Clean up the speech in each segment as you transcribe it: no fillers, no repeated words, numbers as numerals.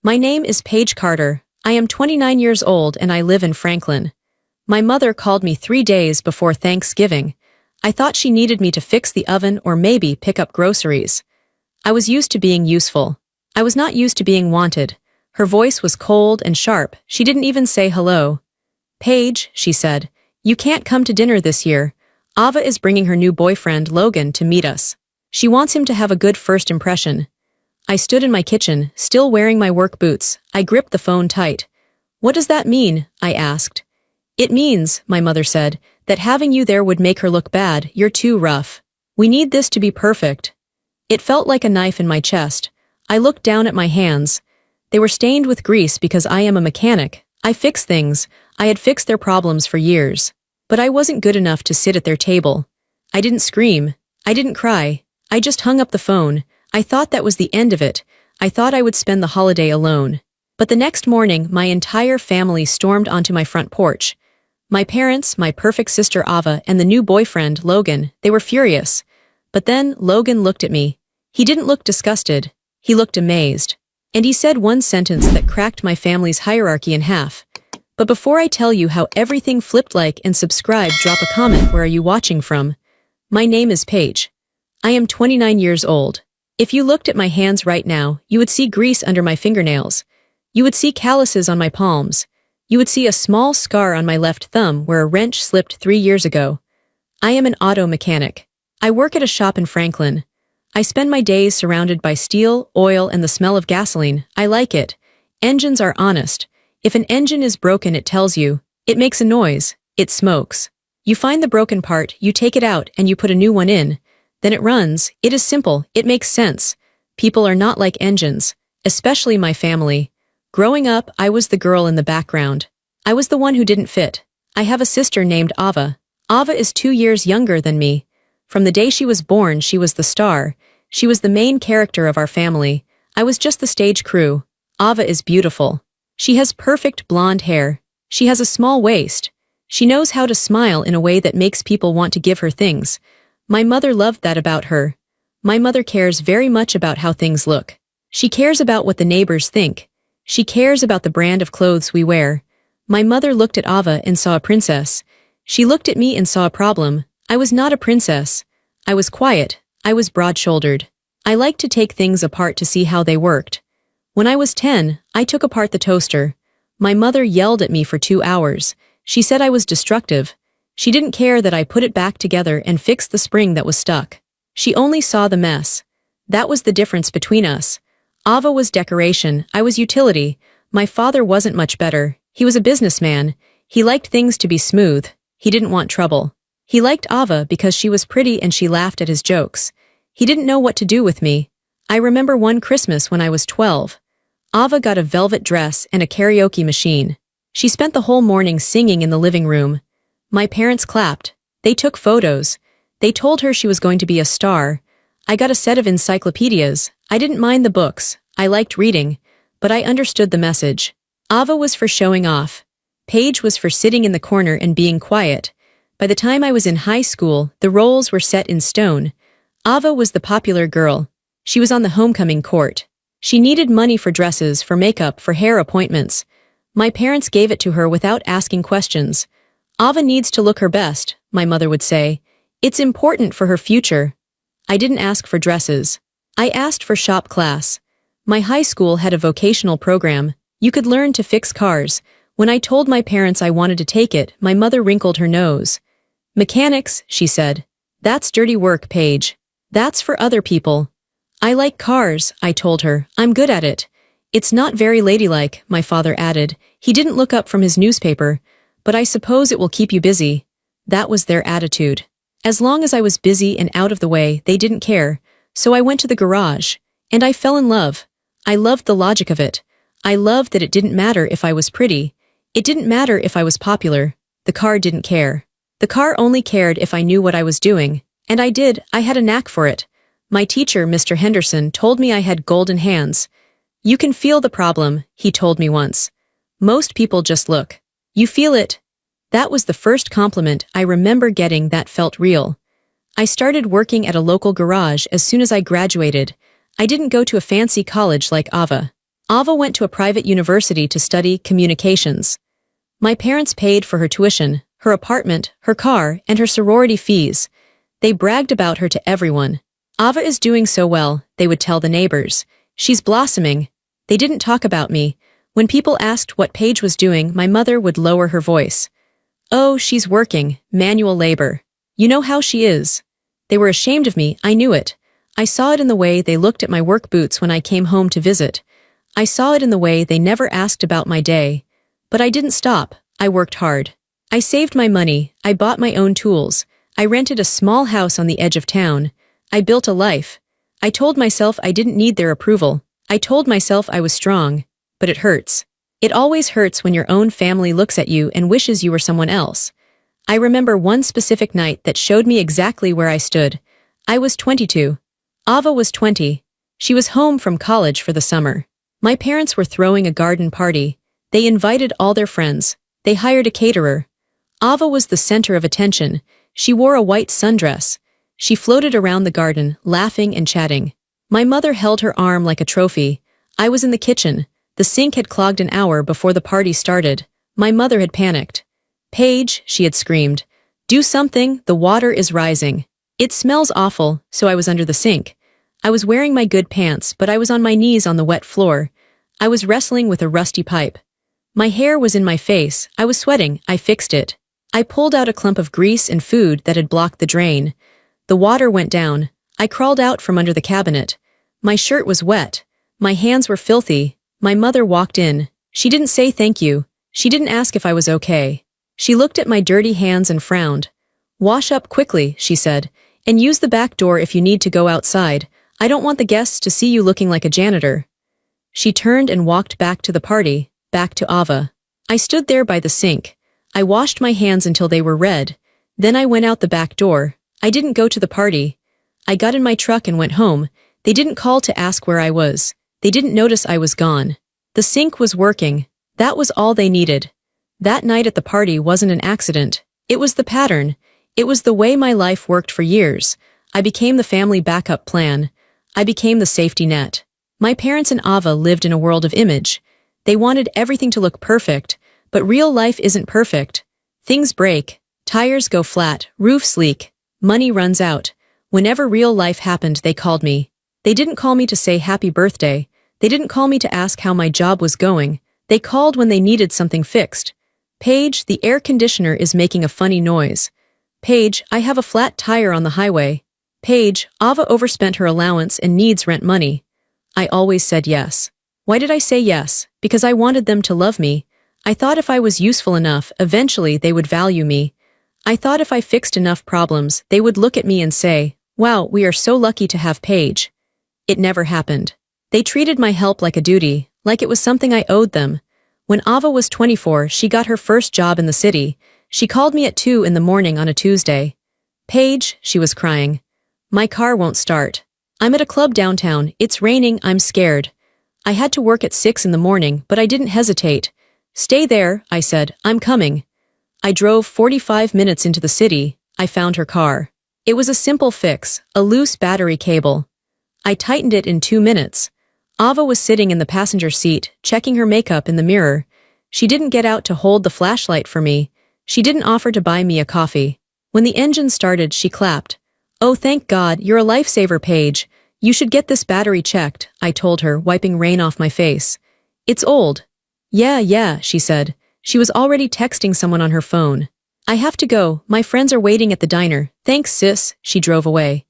My name is Paige Carter. I am 29 years old and I live in Franklin. My mother called me 3 days before Thanksgiving. I thought she needed me to fix the oven or maybe pick up groceries. I was used to being useful. I was not used to being wanted. Her voice was cold and sharp. She didn't even say hello. Paige, she said, you can't come to dinner this year. Ava is bringing her new boyfriend, Logan, to meet us. She wants him to have a good first impression. I stood in my kitchen, still wearing my work boots. I gripped the phone tight. What does that mean? I asked. It means, my mother said, that having you there would make her look bad. You're too rough. We need this to be perfect. It felt like a knife in my chest. I looked down at my hands. They were stained with grease because I am a mechanic. I fix things. I had fixed their problems for years. But I wasn't good enough to sit at their table. I didn't scream. I didn't cry. I just hung up the phone. I thought that was the end of it. I thought I would spend the holiday alone. But the next morning, my entire family stormed onto my front porch. My parents, my perfect sister Ava, and the new boyfriend, Logan, they were furious. But then Logan looked at me. He didn't look disgusted. He looked amazed. And he said one sentence that cracked my family's hierarchy in half. But before I tell you how everything flipped, like and subscribe, drop a comment. Where are you watching from? My name is Paige. I am 29 years old. If you looked at my hands right now, you would see grease under my fingernails. You would see calluses on my palms. You would see a small scar on my left thumb where a wrench slipped 3 years ago. I am an auto mechanic. I work at a shop in Franklin. I spend my days surrounded by steel, oil, and the smell of gasoline. I like it. Engines are honest. If an engine is broken, it tells you. It makes a noise. It smokes. You find the broken part, you take it out, and you put a new one in. Then it runs. It is simple. It makes sense. People are not like engines, especially my family. Growing up, I was the girl in the background. I was the one who didn't fit. I have a sister named Ava. Ava is 2 years younger than me. From the day she was born, she was the star. She was the main character of our family. I was just the stage crew. Ava is beautiful. She has perfect blonde hair. She has a small waist. She knows how to smile in a way that makes people want to give her things. My mother loved that about her. My mother cares very much about how things look. She cares about what the neighbors think. She cares about the brand of clothes we wear. My mother looked at Ava and saw a princess. She looked at me and saw a problem. I was not a princess. I was quiet. I was broad-shouldered. I liked to take things apart to see how they worked. When I was 10, I took apart the toaster. My mother yelled at me for 2 hours. She said I was destructive. She didn't care that I put it back together and fixed the spring that was stuck. She only saw the mess. That was the difference between us. Ava was decoration, I was utility. My father wasn't much better. He was a businessman. He liked things to be smooth. He didn't want trouble. He liked Ava because she was pretty and she laughed at his jokes. He didn't know what to do with me. I remember one Christmas when I was 12. Ava got a velvet dress and a karaoke machine. She spent the whole morning singing in the living room. My parents clapped. They took photos. They told her she was going to be a star. I got a set of encyclopedias. I didn't mind the books. I liked reading. But I understood the message. Ava was for showing off. Paige was for sitting in the corner and being quiet. By the time I was in high school, the roles were set in stone. Ava was the popular girl. She was on the homecoming court. She needed money for dresses, for makeup, for hair appointments. My parents gave it to her without asking questions. Ava needs to look her best, my mother would say. It's important for her future. I didn't ask for dresses. I asked for shop class. My high school had a vocational program. You could learn to fix cars. When I told my parents I wanted to take it, my mother wrinkled her nose. Mechanics, she said. That's dirty work, Paige. That's for other people. I like cars, I told her. I'm good at it. It's not very ladylike, my father added. He didn't look up from his newspaper. But I suppose it will keep you busy. That was their attitude. As long as I was busy and out of the way, they didn't care. So I went to the garage. And I fell in love. I loved the logic of it. I loved that it didn't matter if I was pretty. It didn't matter if I was popular. The car didn't care. The car only cared if I knew what I was doing. And I did. I had a knack for it. My teacher, Mr. Henderson, told me I had golden hands. You can feel the problem, he told me once. Most people just look. You feel it. That was the first compliment I remember getting that felt real. I started working at a local garage as soon as I graduated. I didn't go to a fancy college like Ava. Ava went to a private university to study communications. My parents paid for her tuition, her apartment, her car, and her sorority fees. They bragged about her to everyone. Ava is doing so well, they would tell the neighbors. She's blossoming. They didn't talk about me. When people asked what Paige was doing, my mother would lower her voice. Oh, she's working, manual labor. You know how she is. They were ashamed of me, I knew it. I saw it in the way they looked at my work boots when I came home to visit. I saw it in the way they never asked about my day. But I didn't stop, I worked hard. I saved my money, I bought my own tools. I rented a small house on the edge of town. I built a life. I told myself I didn't need their approval. I told myself I was strong. But it hurts. It always hurts when your own family looks at you and wishes you were someone else. I remember one specific night that showed me exactly where I stood. I was 22. Ava was 20. She was home from college for the summer. My parents were throwing a garden party. They invited all their friends. They hired a caterer. Ava was the center of attention. She wore a white sundress. She floated around the garden, laughing and chatting. My mother held her arm like a trophy. I was in the kitchen. The sink had clogged an hour before the party started. My mother had panicked. Paige, she had screamed. Do something, the water is rising. It smells awful, so I was under the sink. I was wearing my good pants, but I was on my knees on the wet floor. I was wrestling with a rusty pipe. My hair was in my face, I was sweating, I fixed it. I pulled out a clump of grease and food that had blocked the drain. The water went down. I crawled out from under the cabinet. My shirt was wet. My hands were filthy. My mother walked in. She didn't say thank you. She didn't ask if I was okay. She looked at my dirty hands and frowned. Wash up quickly, she said, and use the back door if you need to go outside. I don't want the guests to see you looking like a janitor. She turned and walked back to the party, back to Ava. I stood there by the sink. I washed my hands until they were red. Then I went out the back door. I didn't go to the party. I got in my truck and went home. They didn't call to ask where I was. They didn't notice I was gone. The sink was working. That was all they needed. That night at the party wasn't an accident. It was the pattern. It was the way my life worked for years. I became the family backup plan. I became the safety net. My parents and Ava lived in a world of image. They wanted everything to look perfect, but real life isn't perfect. Things break. Tires go flat, roofs leak, money runs out. Whenever real life happened, they called me. They didn't call me to say happy birthday. They didn't call me to ask how my job was going. They called when they needed something fixed. Paige, the air conditioner is making a funny noise. Paige, I have a flat tire on the highway. Paige, Ava overspent her allowance and needs rent money. I always said yes. Why did I say yes? Because I wanted them to love me. I thought if I was useful enough, eventually they would value me. I thought if I fixed enough problems, they would look at me and say, wow, we are so lucky to have Paige. It never happened. They treated my help like a duty, like it was something I owed them. When Ava was 24, she got her first job in the city. She called me at 2 in the morning on a Tuesday. Paige, she was crying. My car won't start. I'm at a club downtown, it's raining, I'm scared. I had to work at 6 in the morning, but I didn't hesitate. Stay there, I said, I'm coming. I drove 45 minutes into the city. I found her car. It was a simple fix, a loose battery cable. I tightened it in 2 minutes. Ava was sitting in the passenger seat, checking her makeup in the mirror. She didn't get out to hold the flashlight for me. She didn't offer to buy me a coffee. When the engine started, she clapped. Oh, thank God, you're a lifesaver, Paige. You should get this battery checked, I told her, wiping rain off my face. It's old. Yeah, she said. She was already texting someone on her phone. I have to go, my friends are waiting at the diner. Thanks, sis, she drove away.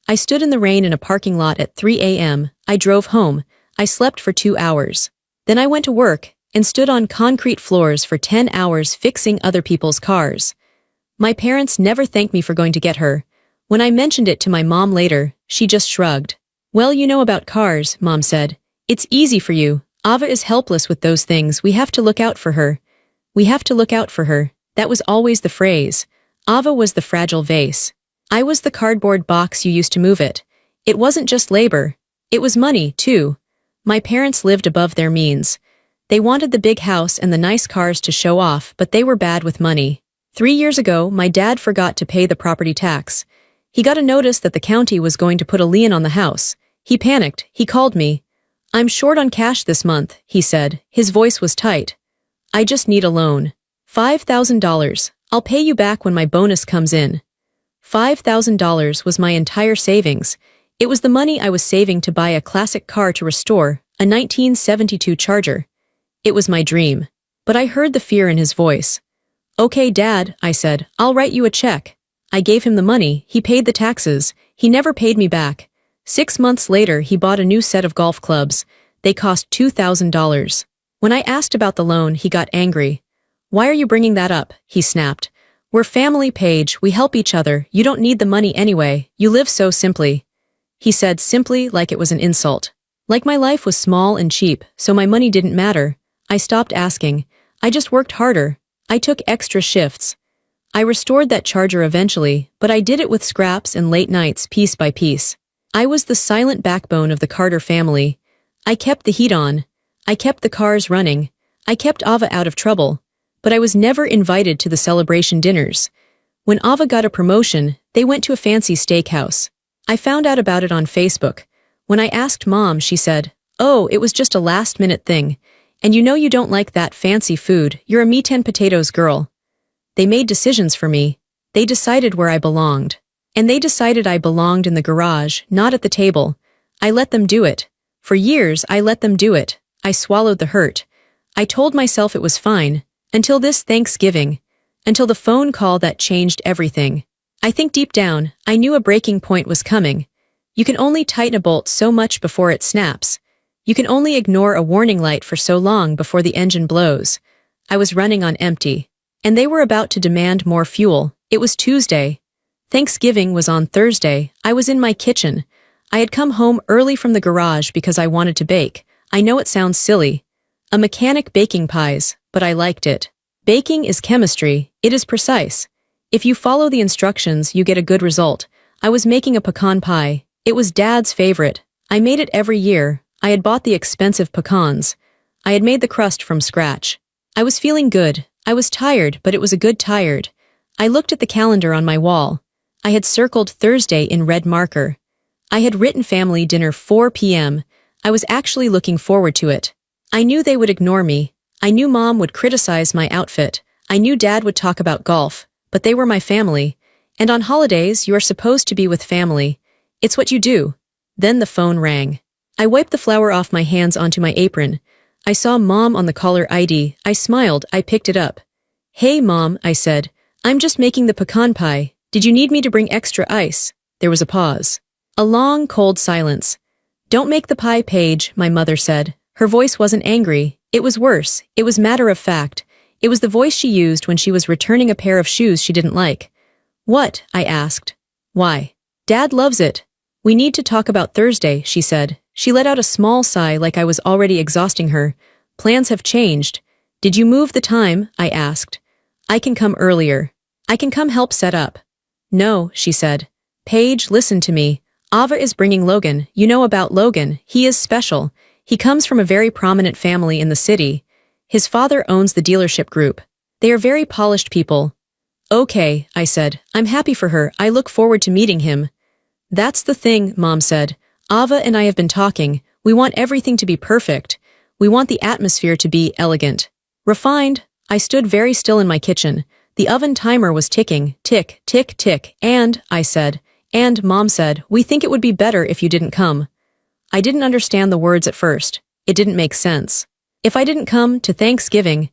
I stood in the rain in a parking lot at 3 a.m. I drove home. I slept for 2 hours. Then I went to work and stood on concrete floors for 10 hours fixing other people's cars. My parents never thanked me for going to get her. When I mentioned it to my mom later, she just shrugged. Well, you know about cars, Mom said. It's easy for you. Ava is helpless with those things. We have to look out for her. We have to look out for her. That was always the phrase. Ava was the fragile vase. I was the cardboard box you used to move it. It wasn't just labor. It was money, too. My parents lived above their means. They wanted the big house and the nice cars to show off, but they were bad with money. 3 years ago, my dad forgot to pay the property tax. He got a notice that the county was going to put a lien on the house. He panicked. He called me. I'm short on cash this month, he said. His voice was tight. I just need a loan. $5,000. I'll pay you back when my bonus comes in. $5,000 was my entire savings. It was the money I was saving to buy a classic car to restore, a 1972 Charger. It was my dream. But I heard the fear in his voice. Okay, Dad, I said, I'll write you a check. I gave him the money, he paid the taxes, he never paid me back. 6 months later, he bought a new set of golf clubs. They cost $2,000. When I asked about the loan, he got angry. Why are you bringing that up? He snapped. We're family, Paige, we help each other, you don't need the money anyway, you live so simply. He said simply like it was an insult. Like my life was small and cheap, so my money didn't matter. I stopped asking. I just worked harder. I took extra shifts. I restored that Charger eventually, but I did it with scraps and late nights piece by piece. I was the silent backbone of the Carter family. I kept the heat on. I kept the cars running. I kept Ava out of trouble. But I was never invited to the celebration dinners. When Ava got a promotion, they went to a fancy steakhouse. I found out about it on Facebook. When I asked Mom, she said, "Oh, it was just a last-minute thing. And you know you don't like that fancy food, you're a meat and potatoes girl." They made decisions for me. They decided where I belonged. And they decided I belonged in the garage, not at the table. I let them do it. For years, I let them do it. I swallowed the hurt. I told myself it was fine. Until this Thanksgiving. Until the phone call that changed everything. I think deep down, I knew a breaking point was coming. You can only tighten a bolt so much before it snaps. You can only ignore a warning light for so long before the engine blows. I was running on empty. And they were about to demand more fuel. It was Tuesday. Thanksgiving was on Thursday. I was in my kitchen. I had come home early from the garage because I wanted to bake. I know it sounds silly. A mechanic baking pies, but I liked it. Baking is chemistry. It is precise. If you follow the instructions, you get a good result. I was making a pecan pie. It was Dad's favorite. I made it every year. I had bought the expensive pecans. I had made the crust from scratch. I was feeling good. I was tired, but it was a good tired. I looked at the calendar on my wall. I had circled Thursday in red marker. I had written family dinner 4 p.m. I was actually looking forward to it. I knew they would ignore me. I knew Mom would criticize my outfit. I knew Dad would talk about golf, but they were my family. And on holidays, you are supposed to be with family. It's what you do. Then the phone rang. I wiped the flour off my hands onto my apron. I saw Mom on the caller ID. I smiled. I picked it up. "Hey, Mom," I said. "I'm just making the pecan pie. Did you need me to bring extra ice?" There was a pause. A long, cold silence. "Don't make the pie, Paige," my mother said. Her voice wasn't angry. It was worse. It was matter of fact. It was the voice she used when she was returning a pair of shoes she didn't like. "What?" I asked. "Why?" "Dad loves it." "We need to talk about Thursday," she said. She let out a small sigh like I was already exhausting her. "Plans have changed." "Did you move the time?" I asked. "I can come earlier. I can come help set up." "No," she said. "Paige, listen to me. Ava is bringing Logan. You know about Logan. He is special. He comes from a very prominent family in the city. His father owns the dealership group. They are very polished people." "Okay," I said. "I'm happy for her. I look forward to meeting him." "That's the thing," Mom said. "Ava and I have been talking. We want everything to be perfect. We want the atmosphere to be elegant. Refined." I stood very still in my kitchen. The oven timer was ticking, tick, tick, tick, and, I said, and Mom said, "We think it would be better if you didn't come." I didn't understand the words at first. It didn't make sense. "If I didn't come to Thanksgiving."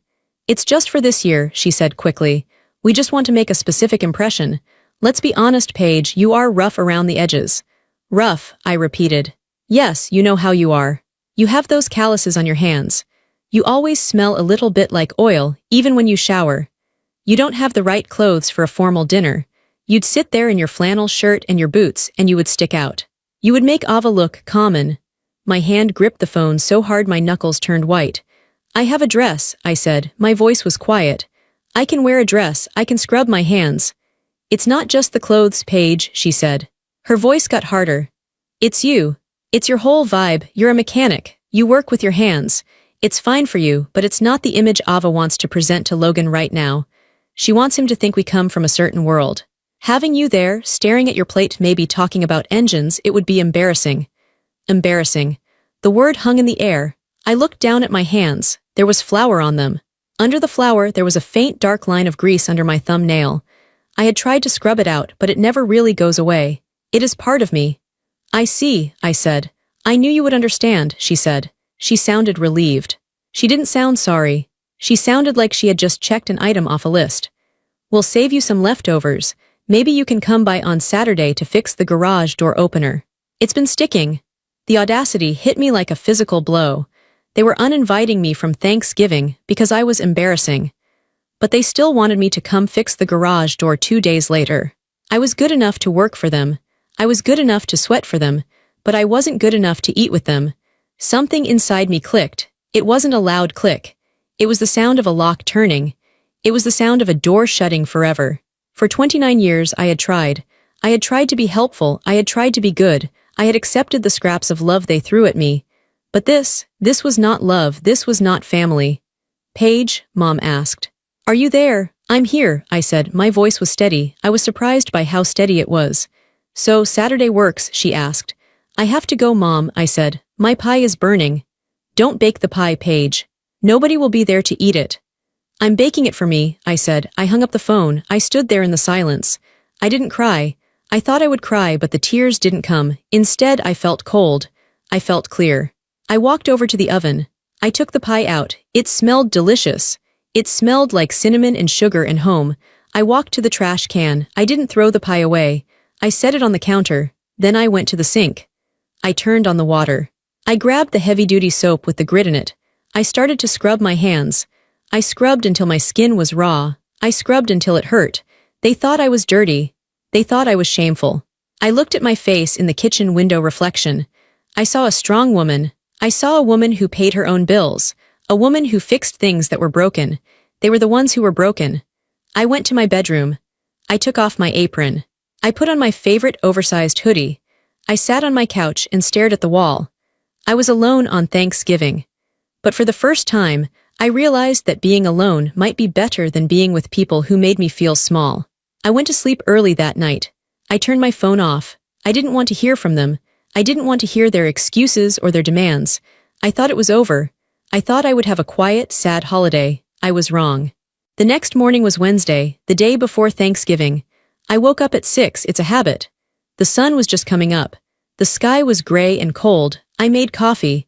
"It's just for this year," she said quickly. "We just want to make a specific impression. Let's be honest, Paige, you are rough around the edges." "Rough," I repeated. "Yes, you know how you are. You have those calluses on your hands. You always smell a little bit like oil, even when you shower. You don't have the right clothes for a formal dinner. You'd sit there in your flannel shirt and your boots, and you would stick out. You would make Ava look common." My hand gripped the phone so hard my knuckles turned white. "I have a dress," I said. My voice was quiet. "I can wear a dress. I can scrub my hands." "It's not just the clothes, Paige," she said. Her voice got harder. "It's you. It's your whole vibe. You're a mechanic. You work with your hands. It's fine for you, but it's not the image Ava wants to present to Logan right now. She wants him to think we come from a certain world. Having you there, staring at your plate, maybe talking about engines, it would be embarrassing." Embarrassing. The word hung in the air. I looked down at my hands. There was flour on them. Under the flour, there was a faint dark line of grease under my thumbnail. I had tried to scrub it out, but it never really goes away. It is part of me. I see, I said. I knew you would understand, she said. She sounded relieved. She didn't sound sorry. She sounded like she had just checked an item off a list. We'll save you some leftovers. Maybe you can come by on Saturday to fix the garage door opener. It's been sticking. The audacity hit me like a physical blow. They were uninviting me from Thanksgiving because I was embarrassing. But they still wanted me to come fix the garage door 2 days later. I was good enough to work for them. I was good enough to sweat for them, but I wasn't good enough to eat with them. Something inside me clicked. It wasn't a loud click. It was the sound of a lock turning. It was the sound of a door shutting forever. For 29 years I had tried. I had tried to be helpful. I had tried to be good. I had accepted the scraps of love they threw at me. But this was not love. This was not family. Paige, Mom asked. Are you there? I'm here, I said. My voice was steady. I was surprised by how steady it was. So Saturday works, she asked. I have to go, Mom, I said. My pie is burning. Don't bake the pie, Paige. Nobody will be there to eat it. I'm baking it for me, I said. I hung up the phone. I stood there in the silence. I didn't cry. I thought I would cry, but the tears didn't come. Instead, I felt cold. I felt clear. I walked over to the oven. I took the pie out. It smelled delicious. It smelled like cinnamon and sugar and home. I walked to the trash can. I didn't throw the pie away. I set it on the counter. Then I went to the sink. I turned on the water. I grabbed the heavy-duty soap with the grit in it. I started to scrub my hands. I scrubbed until my skin was raw. I scrubbed until it hurt. They thought I was dirty. They thought I was shameful. I looked at my face in the kitchen window reflection. I saw a strong woman. I saw a woman who paid her own bills. A woman who fixed things that were broken. They were the ones who were broken. I went to my bedroom. I took off my apron. I put on my favorite oversized hoodie. I sat on my couch and stared at the wall. I was alone on Thanksgiving. But for the first time, I realized that being alone might be better than being with people who made me feel small. I went to sleep early that night. I turned my phone off. I didn't want to hear from them. I didn't want to hear their excuses or their demands. I thought it was over. I thought I would have a quiet, sad holiday. I was wrong. The next morning was Wednesday, the day before Thanksgiving. I woke up at 6, it's a habit. The sun was just coming up. The sky was gray and cold. I made coffee.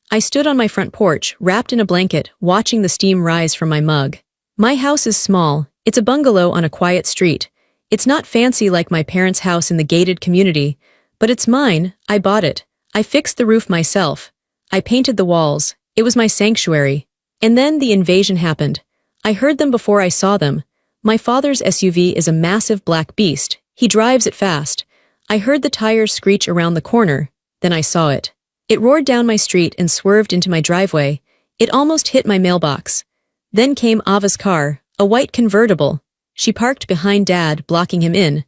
I stood on my front porch, wrapped in a blanket, watching the steam rise from my mug. My house is small. It's a bungalow on a quiet street. It's not fancy like my parents' house in the gated community, but it's mine. I bought it. I fixed the roof myself. I painted the walls. It was my sanctuary. And then the invasion happened. I heard them before I saw them. My father's SUV is a massive black beast. He drives it fast. I heard the tires screech around the corner. Then I saw it. It roared down my street and swerved into my driveway. It almost hit my mailbox. Then came Ava's car, a white convertible. She parked behind Dad, blocking him in.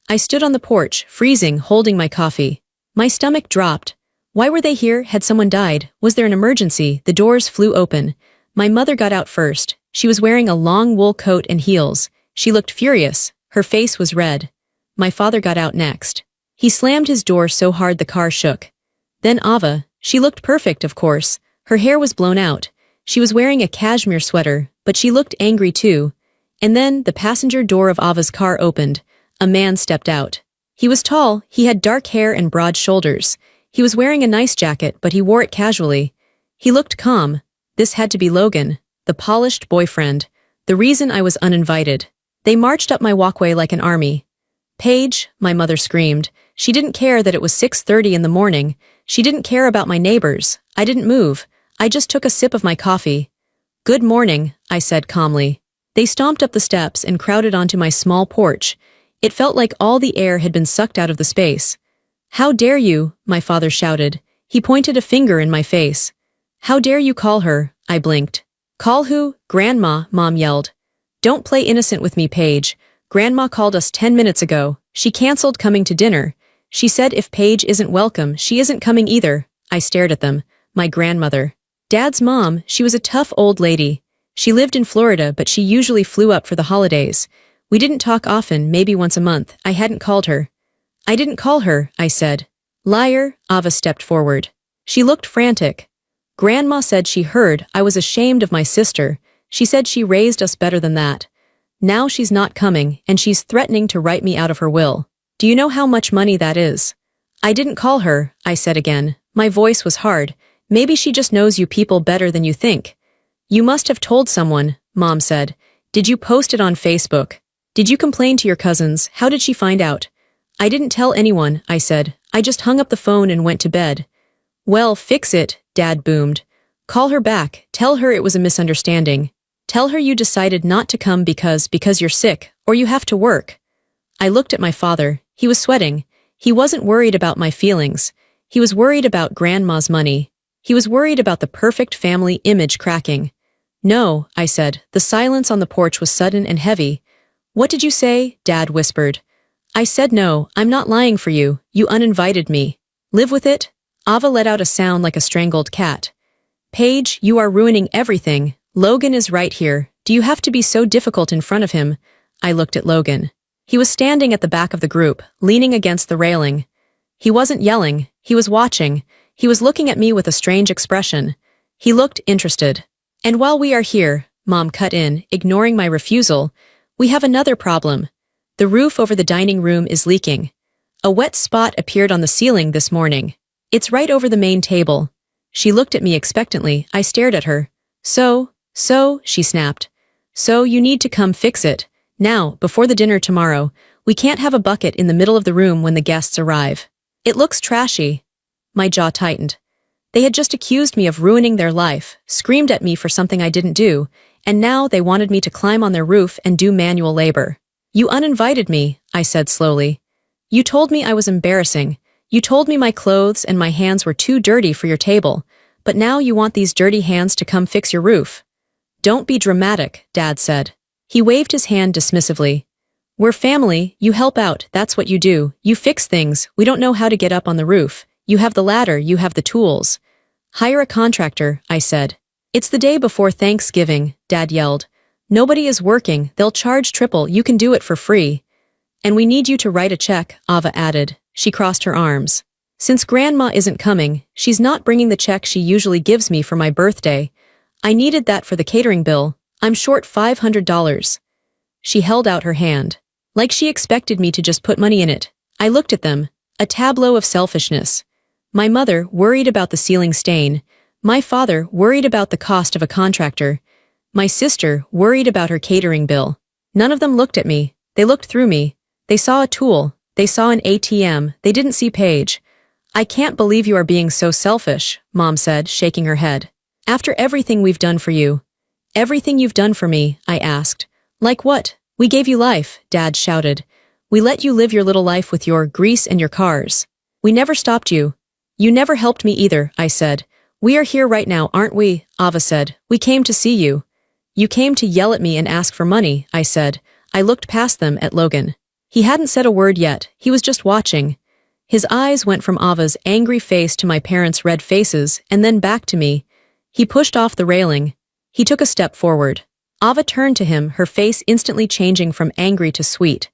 I stood on the porch, freezing, holding my coffee. My stomach dropped. Why were they here? Had someone died? Was there an emergency? The doors flew open. My mother got out first. She was wearing a long wool coat and heels. She looked furious. Her face was red. My father got out next. He slammed his door so hard the car shook. Then Ava. She looked perfect, of course. Her hair was blown out. She was wearing a cashmere sweater, but she looked angry too. And then the passenger door of Ava's car opened. A man stepped out. He was tall. He had dark hair and broad shoulders. He was wearing a nice jacket, but he wore it casually. He looked calm. This had to be Logan, the polished boyfriend, the reason I was uninvited. They marched up my walkway like an army. Paige, my mother screamed. She didn't care that it was 6:30 in the morning. She didn't care about my neighbors. I didn't move. I just took a sip of my coffee. Good morning, I said calmly. They stomped up the steps and crowded onto my small porch. It felt like all the air had been sucked out of the space. How dare you, my father shouted. He pointed a finger in my face. How dare you call her, I blinked. Call who? Grandma, Mom yelled. Don't play innocent with me, Paige. Grandma called us 10 minutes ago. She canceled coming to dinner. She said if Paige isn't welcome, she isn't coming either. I stared at them. My grandmother. Dad's mom, she was a tough old lady. She lived in Florida, but she usually flew up for the holidays. We didn't talk often, maybe once a month. I hadn't called her. I didn't call her, I said. Liar, Ava stepped forward. She looked frantic. Grandma said she heard I was ashamed of my sister. She said she raised us better than that. Now she's not coming, and she's threatening to write me out of her will. Do you know how much money that is? I didn't call her, I said again. My voice was hard. Maybe she just knows you people better than you think. You must have told someone, Mom said. Did you post it on Facebook? Did you complain to your cousins? How did she find out? I didn't tell anyone, I said. I just hung up the phone and went to bed. Well, fix it, Dad boomed. Call her back. Tell her it was a misunderstanding. Tell her you decided not to come because you're sick, or you have to work. I looked at my father. He was sweating. He wasn't worried about my feelings. He was worried about Grandma's money. He was worried about the perfect family image cracking. No, I said. The silence on the porch was sudden and heavy. What did you say? Dad whispered. I said no, I'm not lying for you. You uninvited me. Live with it? Ava let out a sound like a strangled cat. Paige, you are ruining everything. Logan is right here. Do you have to be so difficult in front of him? I looked at Logan. He was standing at the back of the group, leaning against the railing. He wasn't yelling. He was watching. He was looking at me with a strange expression. He looked interested. And while we are here, Mom cut in, ignoring my refusal, we have another problem. The roof over the dining room is leaking. A wet spot appeared on the ceiling this morning. It's right over the main table. She looked at me expectantly. I stared at her. So, she snapped. So you need to come fix it. Now, before the dinner tomorrow. We can't have a bucket in the middle of the room when the guests arrive. It looks trashy. My jaw tightened. They had just accused me of ruining their life, screamed at me for something I didn't do, and now they wanted me to climb on their roof and do manual labor. You uninvited me, I said slowly. You told me I was embarrassing. You told me my clothes and my hands were too dirty for your table, but now you want these dirty hands to come fix your roof. Don't be dramatic, Dad said. He waved his hand dismissively. We're family, you help out, that's what you do. You fix things, we don't know how to get up on the roof. You have the ladder, you have the tools. Hire a contractor, I said. It's the day before Thanksgiving, Dad yelled. Nobody is working, they'll charge triple, you can do it for free. And we need you to write a check, Ava added. She crossed her arms. Since Grandma isn't coming, she's not bringing the check she usually gives me for my birthday. I needed that for the catering bill. I'm short $500. She held out her hand. Like she expected me to just put money in it. I looked at them. A tableau of selfishness. My mother worried about the ceiling stain. My father worried about the cost of a contractor. My sister worried about her catering bill. None of them looked at me. They looked through me. They saw a tool. They saw an ATM. They didn't see Paige. I can't believe you are being so selfish, Mom said, shaking her head. After everything we've done for you. Everything you've done for me, I asked. Like what? We gave you life, Dad shouted. We let you live your little life with your grease and your cars. We never stopped you. You never helped me either, I said. We are here right now, aren't we? Ava said. We came to see you. You came to yell at me and ask for money, I said. I looked past them at Logan. He hadn't said a word yet. He was just watching. His eyes went from Ava's angry face to my parents' red faces and then back to me. He pushed off the railing. He took a step forward. Ava turned to him, her face instantly changing from angry to sweet.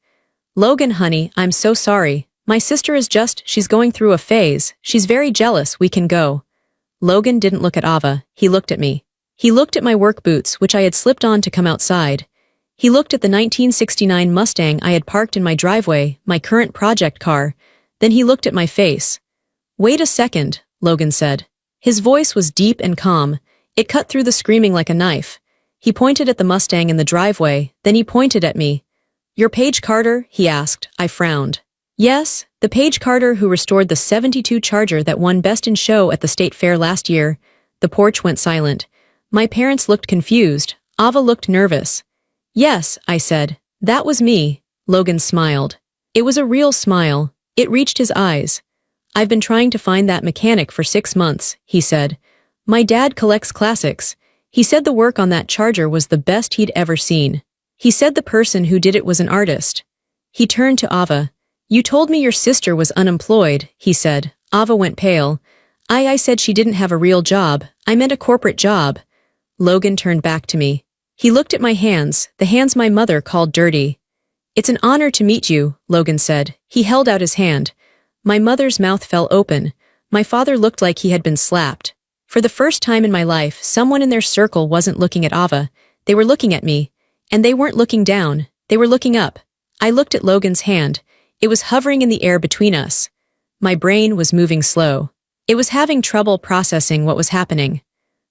Logan, honey, I'm so sorry. My sister is she's going through a phase. She's very jealous. We can go. Logan didn't look at Ava. He looked at me. He looked at my work boots, which I had slipped on to come outside. He looked at the 1969 Mustang I had parked in my driveway, my current project car. Then he looked at my face. Wait a second, Logan said. His voice was deep and calm. It cut through the screaming like a knife. He pointed at the Mustang in the driveway, then he pointed at me. You're Paige Carter? He asked. I frowned. Yes, the Paige Carter who restored the '72 Charger that won Best in Show at the State Fair last year. The porch went silent. My parents looked confused. Ava looked nervous. Yes, I said. That was me. Logan smiled. It was a real smile. It reached his eyes. I've been trying to find that mechanic for 6 months, he said. My dad collects classics. He said the work on that Charger was the best he'd ever seen. He said the person who did it was an artist. He turned to Ava. You told me your sister was unemployed, he said. Ava went pale. I said she didn't have a real job. I meant a corporate job. Logan turned back to me. He looked at my hands, the hands my mother called dirty. It's an honor to meet you, Logan said. He held out his hand. My mother's mouth fell open. My father looked like he had been slapped. For the first time in my life, someone in their circle wasn't looking at Ava. They were looking at me. And they weren't looking down. They were looking up. I looked at Logan's hand. It was hovering in the air between us. My brain was moving slow. It was having trouble processing what was happening.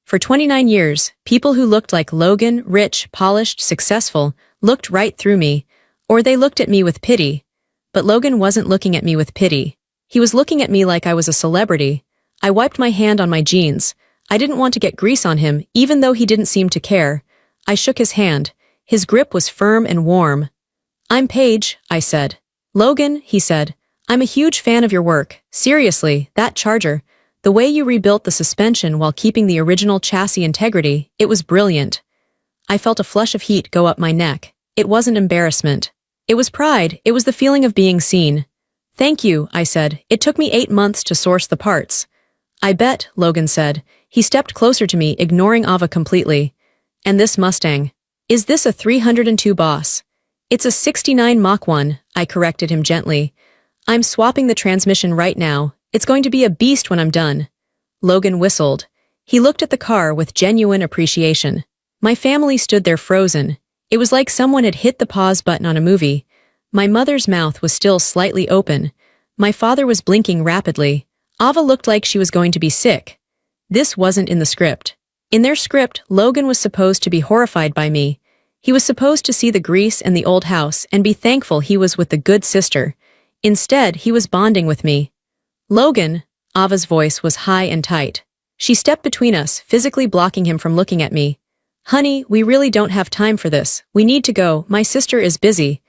For 29 years, people who looked like Logan, rich, polished, successful, looked right through me, or they looked at me with pity. But Logan wasn't looking at me with pity. He was looking at me like I was a celebrity. I wiped my hand on my jeans. I didn't want to get grease on him, even though he didn't seem to care. I shook his hand. His grip was firm and warm. "I'm Paige," I said. "Logan," he said, "I'm a huge fan of your work. Seriously, that Charger. The way you rebuilt the suspension while keeping the original chassis integrity, it was brilliant." I felt a flush of heat go up my neck. It wasn't embarrassment. It was pride. It was the feeling of being seen. "Thank you," I said. "It took me 8 months to source the parts." "I bet," Logan said. He stepped closer to me, ignoring Ava completely. "And this Mustang. Is this a 302 boss?" "It's a 69 Mach 1, I corrected him gently. "I'm swapping the transmission right now. It's going to be a beast when I'm done." Logan whistled. He looked at the car with genuine appreciation. My family stood there frozen. It was like someone had hit the pause button on a movie. My mother's mouth was still slightly open. My father was blinking rapidly. Ava looked like she was going to be sick. This wasn't in the script. In their script, Logan was supposed to be horrified by me. He was supposed to see the grease and the old house and be thankful he was with the good sister. Instead, he was bonding with me. "Logan," Ava's voice was high and tight. She stepped between us, physically blocking him from looking at me. "Honey, we really don't have time for this. We need to go. My sister is busy."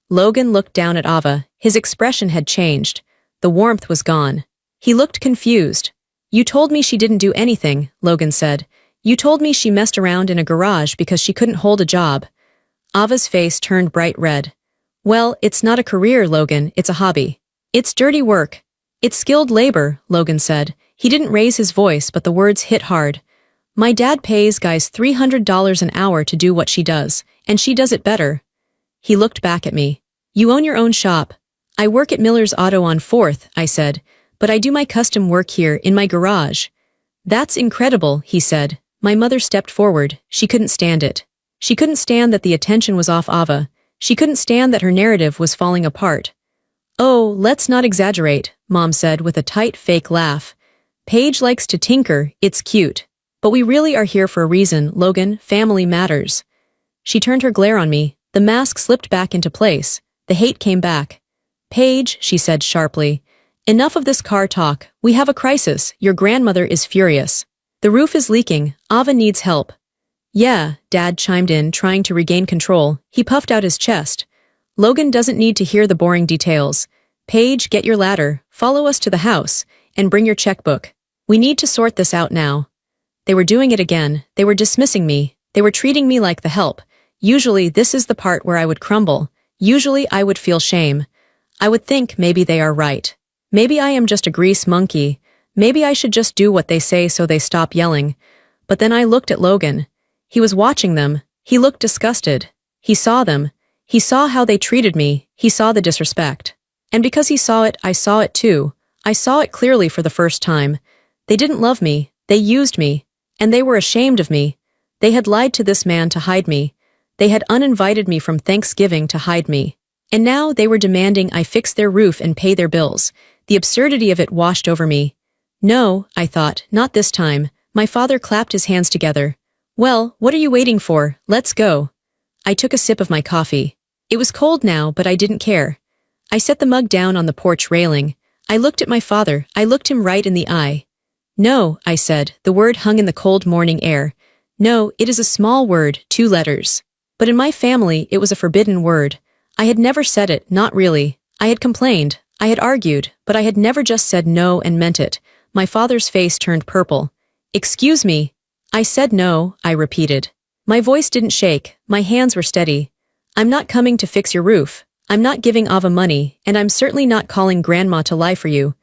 Logan looked down at Ava. His expression had changed. The warmth was gone. He looked confused. "You told me she didn't do anything," Logan said. "You told me she messed around in a garage because she couldn't hold a job." Ava's face turned bright red. "Well, it's not a career, Logan. It's a hobby. It's dirty work. It's skilled labor," Logan said. He didn't raise his voice, but the words hit hard. "My dad pays guys $300 an hour to do what she does, and she does it better." He looked back at me. "You own your own shop." "I work at Miller's Auto on 4th, I said, "but I do my custom work here in my garage." "That's incredible," he said. My mother stepped forward. She couldn't stand it. She couldn't stand that the attention was off Ava. She couldn't stand that her narrative was falling apart. "Oh, let's not exaggerate," Mom said with a tight, fake laugh. "Paige likes to tinker, it's cute. But we really are here for a reason, Logan. Family matters." She turned her glare on me. The mask slipped back into place. The hate came back. "Paige," she said sharply, "enough of this car talk. We have a crisis. Your grandmother is furious. The roof is leaking. Ava needs help." "Yeah," Dad chimed in, trying to regain control. He puffed out his chest. "Logan doesn't need to hear the boring details. Paige, get your ladder, follow us to the house, and bring your checkbook. We need to sort this out now." They were doing it again. They were dismissing me. They were treating me like the help. Usually, this is the part where I would crumble. Usually, I would feel shame. I would think maybe they are right. Maybe I am just a grease monkey. Maybe I should just do what they say so they stop yelling. But then I looked at Logan. He was watching them. He looked disgusted. He saw them. He saw how they treated me. He saw the disrespect. And because he saw it, I saw it too. I saw it clearly for the first time. They didn't love me. They used me. And they were ashamed of me. They had lied to this man to hide me. They had uninvited me from Thanksgiving to hide me. And now they were demanding I fix their roof and pay their bills. The absurdity of it washed over me. "No," I thought, "not this time." My father clapped his hands together. "Well, what are you waiting for? Let's go." I took a sip of my coffee. It was cold now, but I didn't care. I set the mug down on the porch railing. I looked at my father. I looked him right in the eye. "No," I said. The word hung in the cold morning air. "No, it is a small word, 2 letters. But in my family, it was a forbidden word. I had never said it, not really. I had complained. I had argued, but I had never just said no and meant it." My father's face turned purple. "Excuse me." "I said no," I repeated. My voice didn't shake. My hands were steady. "I'm not coming to fix your roof. I'm not giving Ava money, and I'm certainly not calling Grandma to lie for you."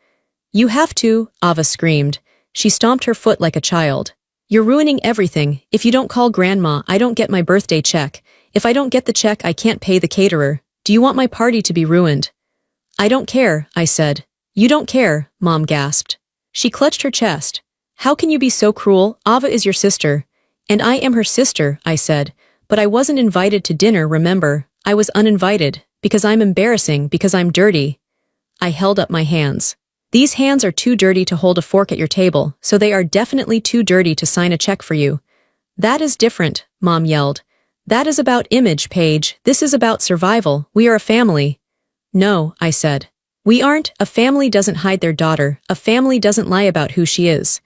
"You have to," Ava screamed. She stomped her foot like a child. "You're ruining everything. If you don't call Grandma, I don't get my birthday check. If I don't get the check, I can't pay the caterer. Do you want my party to be ruined?" "I don't care," I said. "You don't care," Mom gasped. She clutched her chest. How can you be so cruel? Ava is your sister. And I am her sister, I said. But I wasn't invited to dinner, remember? I was uninvited. Because I'm embarrassing, because I'm dirty. I held up my hands. These hands are too dirty to hold a fork at your table, so they are definitely too dirty to sign a check for you. That is different, Mom yelled. That is about image, Paige. This is about survival. We are a family. No, I said. We aren't. A family doesn't hide their daughter. A family doesn't lie about who she is.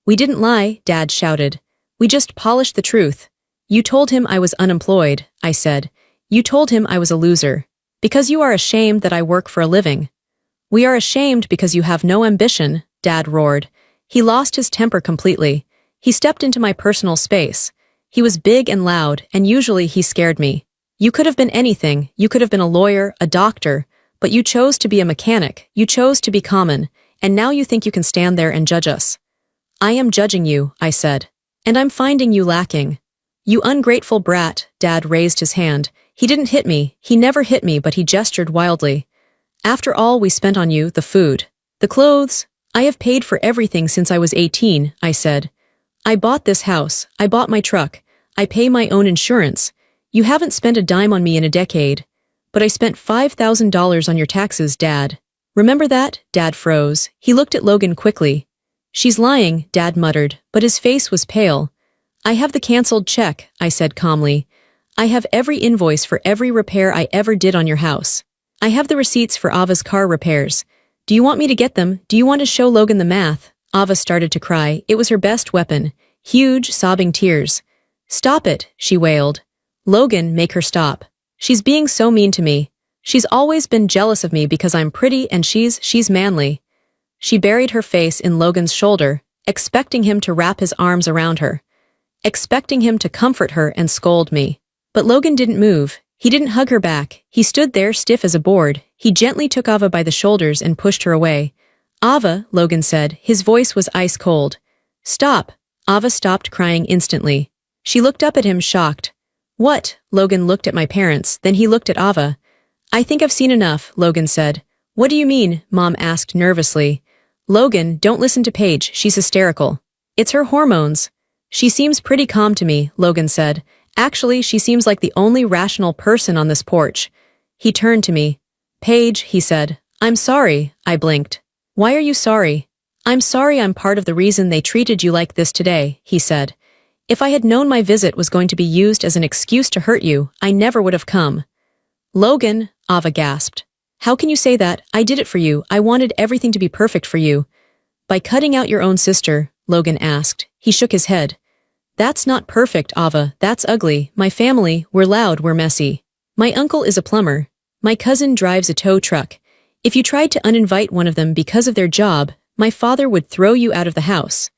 We didn't lie, Dad shouted. We just polished the truth. You told him I was unemployed, I said. You told him I was a loser. Because you are ashamed that I work for a living. We are ashamed because you have no ambition, Dad roared. He lost his temper completely. He stepped into my personal space. He was big and loud, and usually he scared me. You could have been anything. You could have been a lawyer, a doctor, but you chose to be a mechanic. You chose to be common, and now you think you can stand there and judge us. I am judging you, I said. And I'm finding you lacking. You ungrateful brat, Dad raised his hand. He didn't hit me. He never hit me, but he gestured wildly. After all we spent on you, the food, the clothes, I have paid for everything since I was 18, I said. I bought this house. I bought my truck. I pay my own insurance. You haven't spent a dime on me in a decade. But I spent $5,000 on your taxes, Dad. Remember that? Dad froze. He looked at Logan quickly. She's lying, Dad muttered, but his face was pale. I have the canceled check, I said calmly. I have every invoice for every repair I ever did on your house. I have the receipts for Ava's car repairs. Do you want me to get them? Do you want to show Logan the math? Ava started to cry. It was her best weapon. Huge, sobbing tears. Stop it, she wailed. Logan, make her stop. She's being so mean to me. She's always been jealous of me because I'm pretty and she's manly. She buried her face in Logan's shoulder, expecting him to wrap his arms around her. Expecting him to comfort her and scold me. But Logan didn't move. He didn't hug her back. He stood there stiff as a board. He gently took Ava by the shoulders and pushed her away. Ava, Logan said. His voice was ice cold. Stop. Ava stopped crying instantly. She looked up at him shocked. What? Logan looked at my parents, then he looked at Ava. I think I've seen enough, Logan said. What do you mean? Mom asked nervously. Logan, don't listen to Paige. She's hysterical. It's her hormones. She seems pretty calm to me, Logan said. Actually, she seems like the only rational person on this porch. He turned to me. Paige, he said. I'm sorry, I blinked. Why are you sorry? I'm sorry I'm part of the reason they treated you like this today, he said. If I had known my visit was going to be used as an excuse to hurt you, I never would have come. Logan, Ava gasped. How can you say that? I did it for you. I wanted everything to be perfect for you. By cutting out your own sister, Logan asked. He shook his head. That's not perfect, Ava. That's ugly. My family, we're loud, we're messy. My uncle is a plumber. My cousin drives a tow truck. If you tried to uninvite one of them because of their job, my father would throw you out of the house.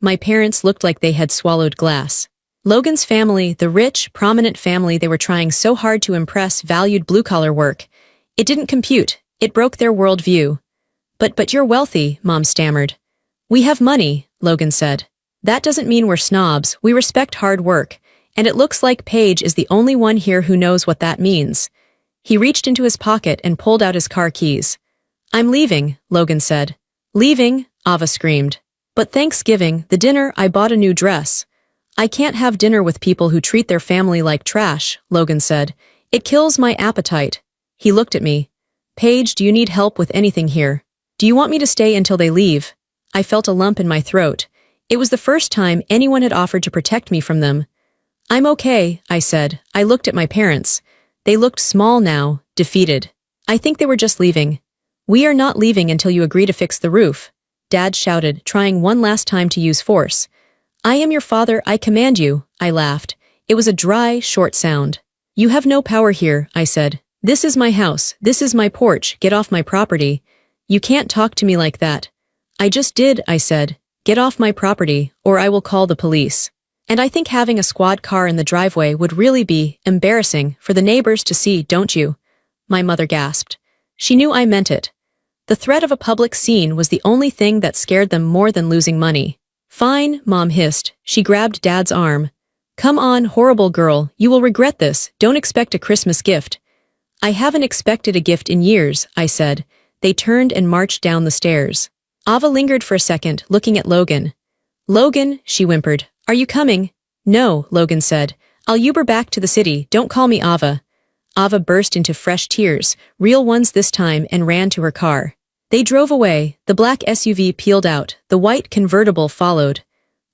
My parents looked like they had swallowed glass. Logan's family, the rich, prominent family they were trying so hard to impress, valued blue-collar work. It didn't compute. It broke their worldview. But you're wealthy, Mom stammered. We have money, Logan said. That doesn't mean we're snobs. We respect hard work. And it looks like Paige is the only one here who knows what that means. He reached into his pocket and pulled out his car keys. I'm leaving, Logan said. Leaving? Ava screamed. But Thanksgiving, the dinner, I bought a new dress. I can't have dinner with people who treat their family like trash, Logan said. It kills my appetite. He looked at me. Paige, do you need help with anything here? Do you want me to stay until they leave? I felt a lump in my throat. It was the first time anyone had offered to protect me from them. I'm okay, I said. I looked at my parents. They looked small now, defeated. I think they were just leaving. We are not leaving until you agree to fix the roof, Dad shouted, trying one last time to use force. I am your father, I command you, I laughed. It was a dry, short sound. You have no power here, I said. This is my house, this is my porch, get off my property. You can't talk to me like that. I just did, I said. Get off my property, or I will call the police. And I think having a squad car in the driveway would really be embarrassing for the neighbors to see, don't you? My mother gasped. She knew I meant it. The threat of a public scene was the only thing that scared them more than losing money. Fine, Mom hissed. She grabbed Dad's arm. Come on, horrible girl, you will regret this. Don't expect a Christmas gift. I haven't expected a gift in years, I said. They turned and marched down the stairs. Ava lingered for a second, looking at Logan. Logan, she whimpered, are you coming? No, Logan said. I'll Uber back to the city, don't call me Ava. Ava burst into fresh tears, real ones this time, and ran to her car. They drove away, the black SUV peeled out, the white convertible followed.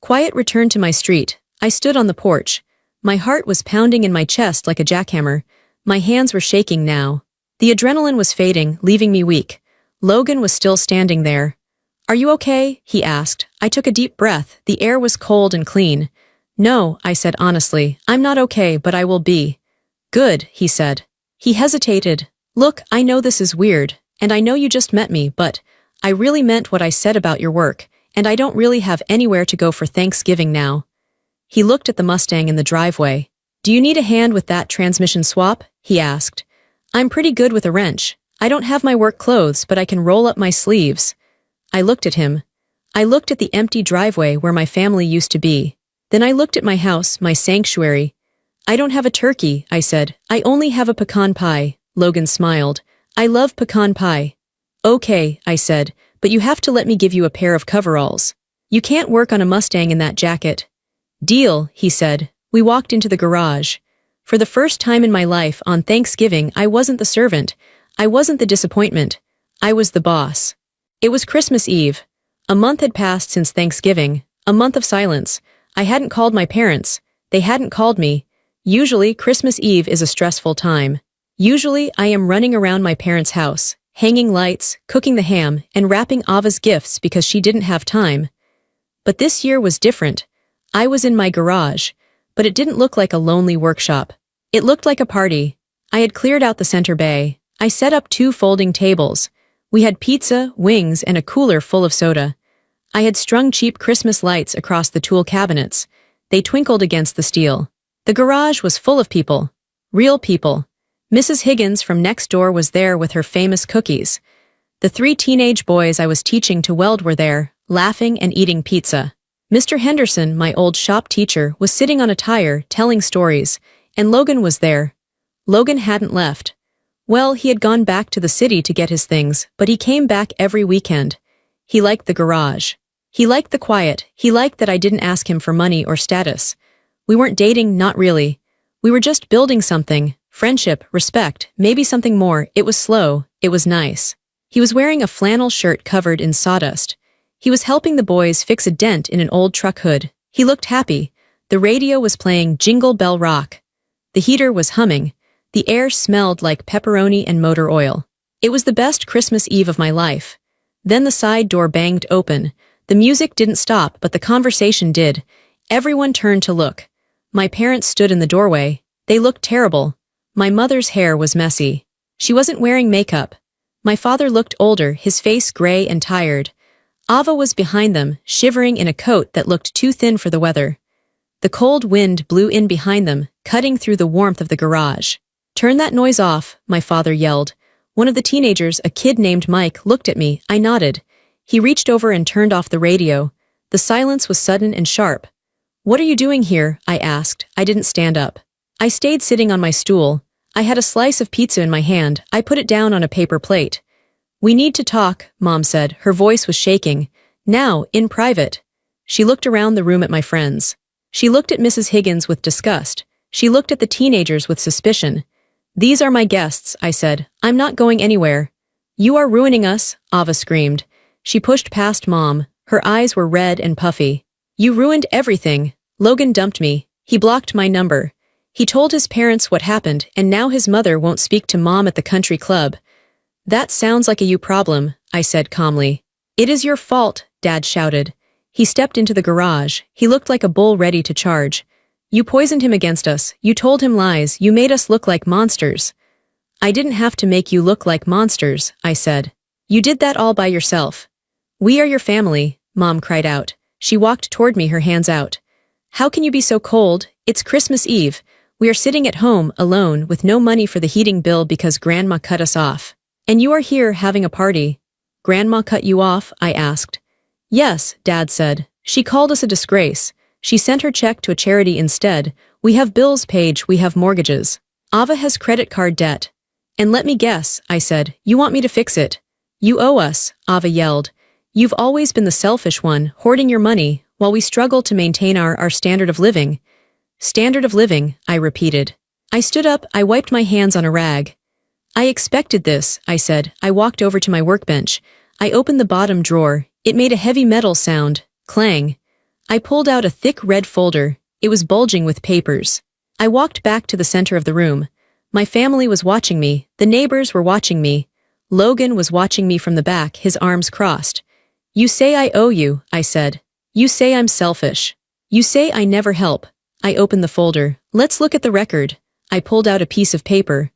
Quiet returned to my street. I stood on the porch. My heart was pounding in my chest like a jackhammer. My hands were shaking now. The adrenaline was fading, leaving me weak. Logan was still standing there. Are you okay? He asked. I took a deep breath. The air was cold and clean. No, I said honestly. I'm not okay, but I will be. Good, he said. He hesitated. Look, I know this is weird, and I know you just met me, but I really meant what I said about your work, and I don't really have anywhere to go for Thanksgiving now. He looked at the Mustang in the driveway. Do you need a hand with that transmission swap? He asked. I'm pretty good with a wrench. I don't have my work clothes, but I can roll up my sleeves. I looked at him. I looked at the empty driveway where my family used to be. Then I looked at my house, my sanctuary. I don't have a turkey, I said. I only have a pecan pie. Logan smiled. I love pecan pie. Okay, I said, but you have to let me give you a pair of coveralls. You can't work on a Mustang in that jacket. Deal, he said. We walked into the garage. For the first time in my life on Thanksgiving, I wasn't the servant. I wasn't the disappointment. I was the boss. It was Christmas Eve. A month had passed since Thanksgiving, a month of silence. I hadn't called my parents. They hadn't called me. Usually, Christmas Eve is a stressful time. Usually, I am running around my parents' house, hanging lights, cooking the ham, and wrapping Ava's gifts because she didn't have time. But this year was different. I was in my garage, but it didn't look like a lonely workshop. It looked like a party. I had cleared out the center bay. I set up 2 folding tables. We had pizza, wings, and a cooler full of soda. I had strung cheap Christmas lights across the tool cabinets. They twinkled against the steel. The garage was full of people. Real people. Mrs. Higgins from next door was there with her famous cookies. The 3 teenage boys I was teaching to weld were there, laughing and eating pizza. Mr. Henderson, my old shop teacher, was sitting on a tire, telling stories, and Logan was there. Logan hadn't left. Well, he had gone back to the city to get his things, but he came back every weekend. He liked the garage. He liked the quiet. He liked that I didn't ask him for money or status. We weren't dating, not really. We were just building something. Friendship, respect, maybe something more. It was slow. It was nice. He was wearing a flannel shirt covered in sawdust. He was helping the boys fix a dent in an old truck hood. He looked happy. The radio was playing Jingle Bell Rock. The heater was humming. The air smelled like pepperoni and motor oil. It was the best Christmas Eve of my life. Then the side door banged open. The music didn't stop, but the conversation did. Everyone turned to look. My parents stood in the doorway. They looked terrible. My mother's hair was messy. She wasn't wearing makeup. My father looked older, his face gray and tired. Ava was behind them, shivering in a coat that looked too thin for the weather. The cold wind blew in behind them, cutting through the warmth of the garage. Turn that noise off, my father yelled. One of the teenagers, a kid named Mike, looked at me. I nodded. He reached over and turned off the radio. The silence was sudden and sharp. What are you doing here? I asked. I didn't stand up. I stayed sitting on my stool. I had a slice of pizza in my hand. I put it down on a paper plate. We need to talk, Mom said. Her voice was shaking. Now, in private. She looked around the room at my friends. She looked at Mrs. Higgins with disgust. She looked at the teenagers with suspicion. These are my guests, I said. I'm not going anywhere. You are ruining us, Ava screamed. She pushed past Mom. Her eyes were red and puffy. You ruined everything. Logan dumped me. He blocked my number. He told his parents what happened, and now his mother won't speak to Mom at the country club. That sounds like a you problem, I said calmly. It is your fault, Dad shouted. He stepped into the garage. He looked like a bull ready to charge. You poisoned him against us. You told him lies. You made us look like monsters. I didn't have to make you look like monsters, I said. You did that all by yourself. We are your family, Mom cried out. She walked toward me, her hands out. How can you be so cold? It's Christmas Eve. We are sitting at home, alone, with no money for the heating bill because Grandma cut us off. And you are here having a party. Grandma cut you off? I asked. Yes, Dad said. She called us a disgrace. She sent her check to a charity instead. We have bills, Paige, we have mortgages. Ava has credit card debt. And let me guess, I said, you want me to fix it. You owe us, Ava yelled. You've always been the selfish one, hoarding your money, while we struggle to maintain our standard of living. Standard of living, I repeated. I stood up, I wiped my hands on a rag. I expected this, I said. I walked over to my workbench. I opened the bottom drawer. It made a heavy metal sound. Clang. I pulled out a thick red folder. It was bulging with papers. I walked back to the center of the room. My family was watching me. The neighbors were watching me. Logan was watching me from the back, his arms crossed. You say I owe you, I said. You say I'm selfish. You say I never help. I opened the folder. Let's look at the record. I pulled out a piece of paper.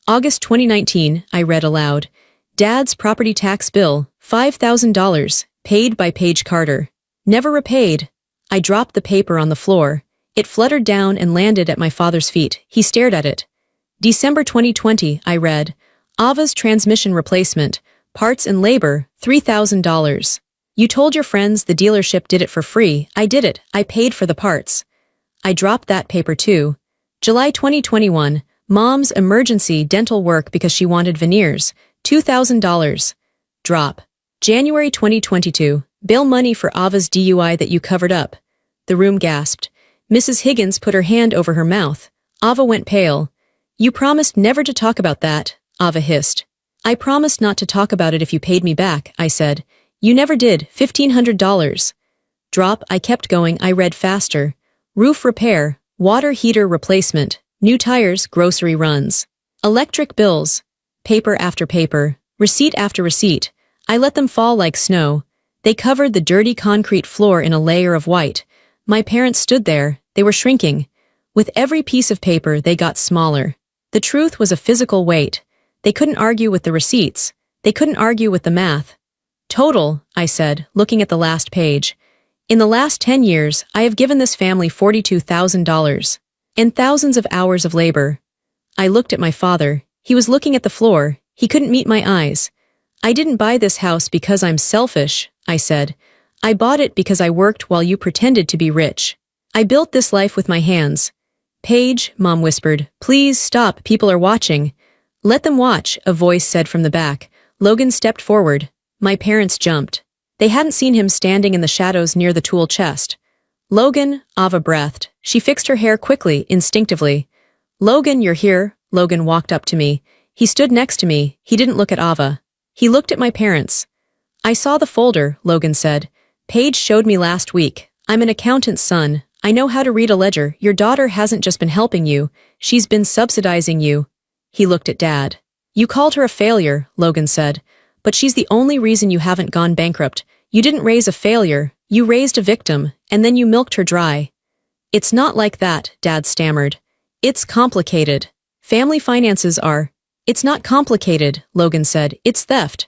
August 2019, I read aloud. Dad's property tax bill, $5,000, paid by Paige Carter. Never repaid. I dropped the paper on the floor. It fluttered down and landed at my father's feet. He stared at it. December 2020, I read. Ava's transmission replacement, parts and labor, $3,000. You told your friends the dealership did it for free. I did it. I paid for the parts. I dropped that paper too. July 2021, Mom's emergency dental work because she wanted veneers, $2,000. Drop. January 2022, bail money for Ava's DUI that you covered up. The room gasped. Mrs. Higgins put her hand over her mouth. Ava went pale. You promised never to talk about that, Ava hissed. I promised not to talk about it if you paid me back, I said. You never did, $1,500. Drop. I kept going. I read faster. Roof repair, water heater replacement, new tires, grocery runs. Electric bills. Paper after paper, receipt after receipt. I let them fall like snow. They covered the dirty concrete floor in a layer of white. My parents stood there. They were shrinking. With every piece of paper, they got smaller. The truth was a physical weight. They couldn't argue with the receipts. They couldn't argue with the math. Total, I said, looking at the last page. In the last 10 years, I have given this family $42,000. And thousands of hours of labor. I looked at my father. He was looking at the floor. He couldn't meet my eyes. I didn't buy this house because I'm selfish, I said. I bought it because I worked while you pretended to be rich. I built this life with my hands. Paige, Mom whispered, please stop, people are watching. Let them watch, a voice said from the back. Logan stepped forward. My parents jumped. They hadn't seen him standing in the shadows near the tool chest. Logan, Ava breathed. She fixed her hair quickly, instinctively. Logan, you're here. Logan walked up to me. He stood next to me. He didn't look at Ava. He looked at my parents. I saw the folder, Logan said. Paige showed me last week. I'm an accountant's son. I know how to read a ledger. Your daughter hasn't just been helping you. She's been subsidizing you. He looked at Dad. You called her a failure, Logan said. But she's the only reason you haven't gone bankrupt. You didn't raise a failure. You raised a victim, and then you milked her dry. It's not like that, Dad stammered. It's complicated. Family finances are. It's not complicated, Logan said. It's theft.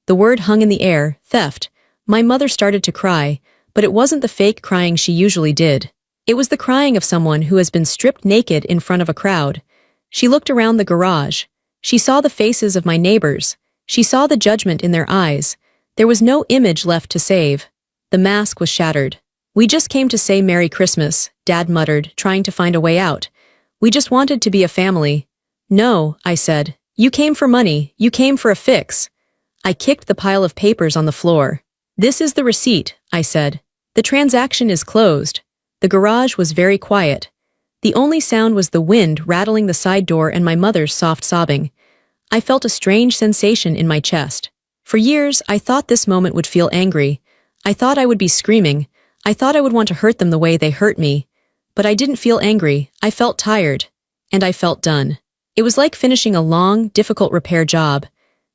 The word hung in the air, theft. My mother started to cry, but it wasn't the fake crying she usually did. It was the crying of someone who has been stripped naked in front of a crowd. She looked around the garage. She saw the faces of my neighbors. She saw the judgment in their eyes. There was no image left to save. The mask was shattered. We just came to say Merry Christmas, Dad muttered, trying to find a way out. We just wanted to be a family. No, I said. You came for money. You came for a fix. I kicked the pile of papers on the floor. This is the receipt, I said. The transaction is closed. The garage was very quiet. The only sound was the wind rattling the side door and my mother's soft sobbing. I felt a strange sensation in my chest. For years, I thought this moment would feel angry. I thought I would be screaming. I thought I would want to hurt them the way they hurt me. But I didn't feel angry. I felt tired. And I felt done. It was like finishing a long, difficult repair job.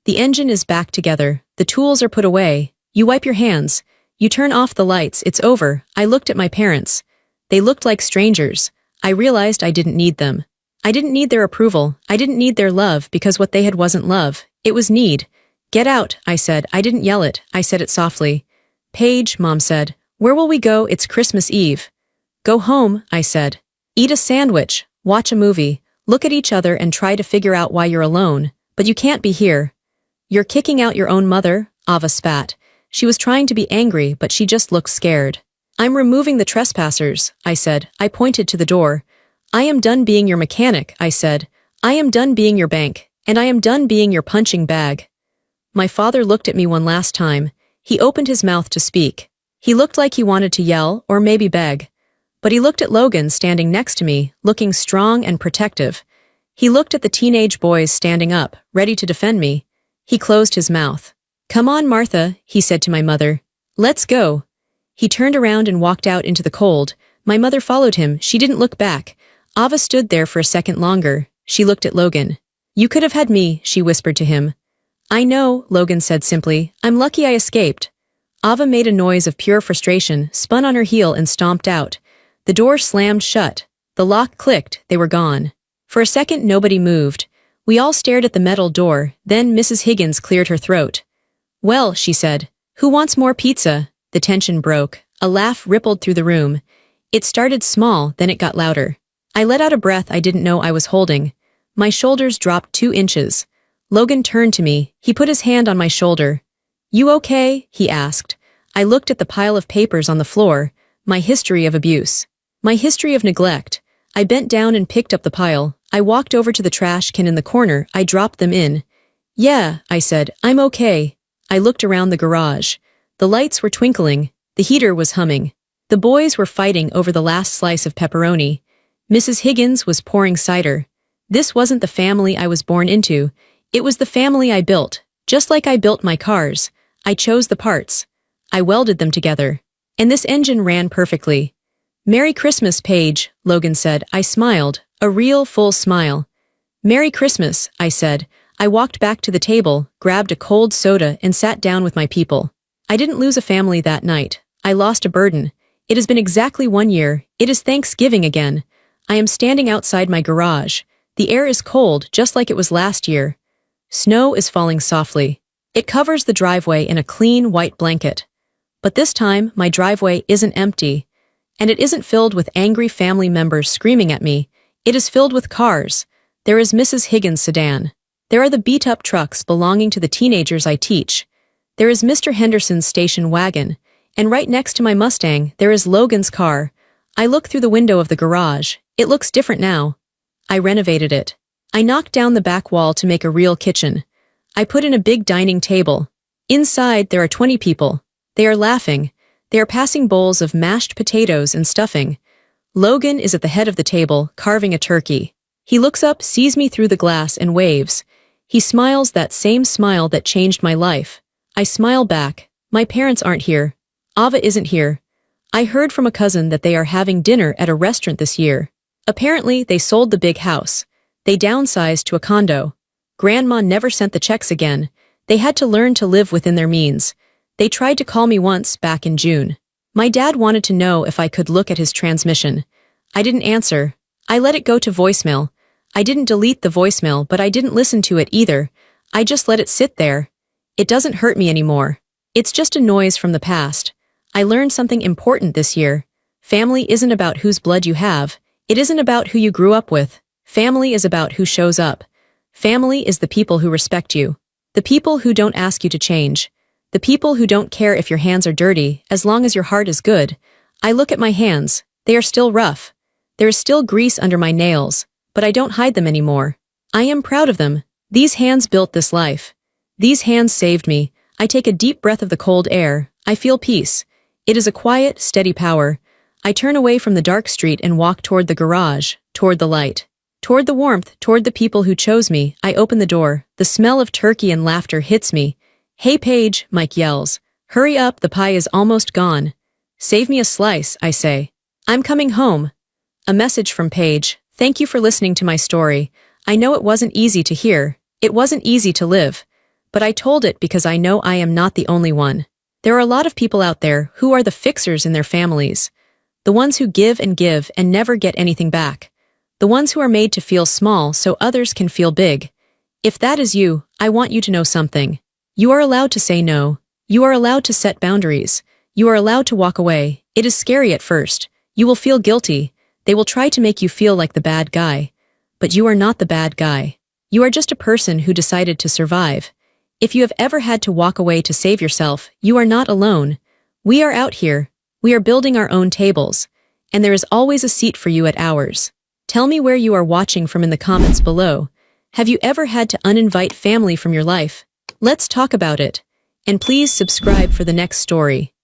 The engine is back together. The tools are put away. You wipe your hands. You turn off the lights. It's over. I looked at my parents. They looked like strangers. I realized I didn't need them. I didn't need their approval. I didn't need their love because what they had wasn't love. It was need. Get out, I said. I didn't yell it. I said it softly. Paige, Mom said. Where will we go? It's Christmas Eve. Go home, I said. Eat a sandwich. Watch a movie. Look at each other and try to figure out why you're alone. But you can't be here. You're kicking out your own mother, Ava spat. She was trying to be angry, but she just looked scared. I'm removing the trespassers, I said. I pointed to the door. I am done being your mechanic, I said. I am done being your bank, and I am done being your punching bag. My father looked at me one last time. He opened his mouth to speak. He looked like he wanted to yell or maybe beg. But he looked at Logan standing next to me, looking strong and protective. He looked at the teenage boys standing up, ready to defend me. He closed his mouth. "Come on, Martha," he said to my mother. "Let's go." He turned around and walked out into the cold. My mother followed him. She didn't look back. Ava stood there for a second longer. She looked at Logan. "You could have had me," she whispered to him. "I know," Logan said simply. "I'm lucky I escaped." Ava made a noise of pure frustration, spun on her heel and stomped out. The door slammed shut. The lock clicked. They were gone. For a second nobody moved. We all stared at the metal door. Then Mrs. Higgins cleared her throat. "Well," she said, "who wants more pizza?" The tension broke. A laugh rippled through the room. It started small, then it got louder. I let out a breath I didn't know I was holding. My shoulders dropped 2 inches. Logan turned to me. He put his hand on my shoulder. "You okay?" he asked. I looked at the pile of papers on the floor. My history of abuse. My history of neglect. I bent down and picked up the pile. I walked over to the trash can in the corner. I dropped them in. "Yeah," I said, "I'm okay." I looked around the garage. The lights were twinkling. The heater was humming. The boys were fighting over the last slice of pepperoni. Mrs. Higgins was pouring cider. This wasn't the family I was born into. It was the family I built. Just like I built my cars. I chose the parts. I welded them together. And this engine ran perfectly. "Merry Christmas, Paige," Logan said. I smiled. A real, full smile. "Merry Christmas," I said. I walked back to the table, grabbed a cold soda and sat down with my people. I didn't lose a family that night. I lost a burden. It has been exactly 1 year. It is Thanksgiving again. I am standing outside my garage. The air is cold, just like it was last year. Snow is falling softly. It covers the driveway in a clean white blanket. But this time, my driveway isn't empty. And it isn't filled with angry family members screaming at me. It is filled with cars. There is Mrs. Higgins' sedan. There are the beat-up trucks belonging to the teenagers I teach. There is Mr. Henderson's station wagon. And right next to my Mustang, there is Logan's car. I look through the window of the garage. It looks different now. I renovated it. I knocked down the back wall to make a real kitchen. I put in a big dining table. Inside, there are 20 people. They are laughing. They are passing bowls of mashed potatoes and stuffing. Logan is at the head of the table, carving a turkey. He looks up, sees me through the glass, and waves. He smiles that same smile that changed my life. I smile back. My parents aren't here. Ava isn't here. I heard from a cousin that they are having dinner at a restaurant this year. Apparently, they sold the big house. They downsized to a condo. Grandma never sent the checks again. They had to learn to live within their means. They tried to call me once back in June. My dad wanted to know if I could look at his transmission. I didn't answer. I let it go to voicemail. I didn't delete the voicemail, but I didn't listen to it either. I just let it sit there. It doesn't hurt me anymore. It's just a noise from the past. I learned something important this year. Family isn't about whose blood you have. It isn't about who you grew up with. Family is about who shows up. Family is the people who respect you. The people who don't ask you to change. The people who don't care if your hands are dirty, as long as your heart is good. I look at my hands. They are still rough. There is still grease under my nails, but I don't hide them anymore. I am proud of them. These hands built this life. These hands saved me. I take a deep breath of the cold air. I feel peace. It is a quiet, steady power. I turn away from the dark street and walk toward the garage, toward the light, toward the warmth, toward the people who chose me. I open the door. The smell of turkey and laughter hits me. "Hey, Paige," Mike yells. "Hurry up, the pie is almost gone." "Save me a slice," I say. "I'm coming home." A message from Paige. "Thank you for listening to my story. I know it wasn't easy to hear. It wasn't easy to live. But I told it because I know I am not the only one. There are a lot of people out there who are the fixers in their families. The ones who give and never get anything back. The ones who are made to feel small so others can feel big. If that is you, I want you to know something. You are allowed to say no. You are allowed to set boundaries. You are allowed to walk away. It is scary at first. You will feel guilty. They will try to make you feel like the bad guy. But you are not the bad guy. You are just a person who decided to survive. If you have ever had to walk away to save yourself, you are not alone. We are out here. We are building our own tables. And there is always a seat for you at ours. Tell me where you are watching from in the comments below. Have you ever had to uninvite family from your life? Let's talk about it. And please subscribe for the next story.